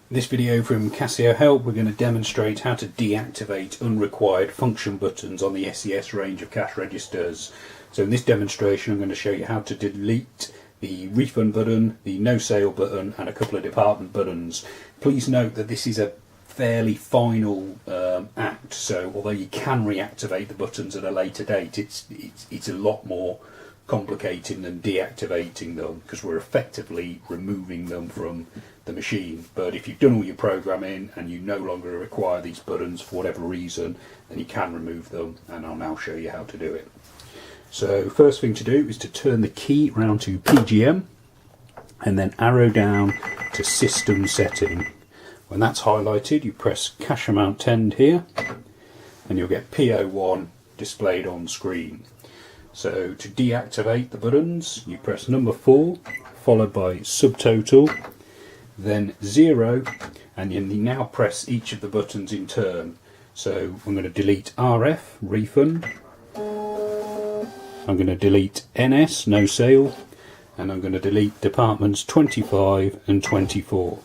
In this video from Casio Help, we're going to demonstrate how to deactivate unrequired function buttons on the SES range of cash registers. So in this demonstration I'm going to show you how to delete the refund button, the no sale button and a couple of department buttons. Please note that this is a fairly final act, so although you can reactivate the buttons at a later date, it's a lot more complicated than deactivating them, because we're effectively removing them from the machine. But if you've done all your programming and you no longer require these buttons for whatever reason, then you can remove them, and I'll now show you how to do it. So first thing to do is to turn the key round to PGM and then arrow down to system setting. When that's highlighted, you press cash amount tend here and you'll get PO1 displayed on screen. So to deactivate the buttons, you press number 4 followed by subtotal, then 0, and you now press each of the buttons in turn. So I'm going to delete RF, refund, I'm going to delete NS, no sale, and I'm going to delete departments 25 and 24.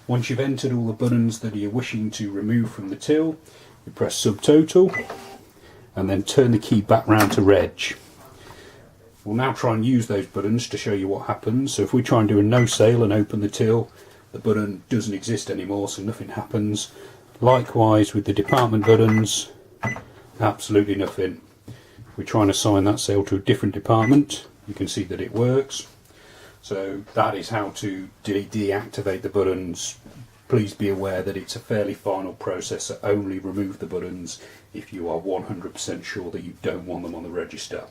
Once you've entered all the buttons that you're wishing to remove from the till, you press subtotal and then turn the key back round to reg. We'll now try and use those buttons to show you what happens. So if we try and do a no sale and open the till, the button doesn't exist anymore, so nothing happens. Likewise with the department buttons, absolutely nothing. If we try and assign that sale to a different department, you can see that it works. So that is how to deactivate the buttons. Please be aware that it's a fairly final process, so only remove the buttons if you are 100% sure that you don't want them on the register.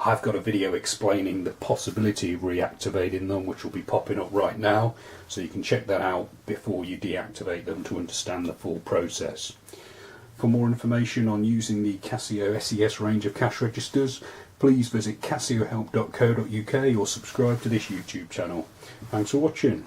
I've got a video explaining the possibility of reactivating them, which will be popping up right now, so you can check that out before you deactivate them to understand the full process. For more information on using the Casio SES range of cash registers, please visit casiohelp.co.uk or subscribe to this YouTube channel. Thanks for watching.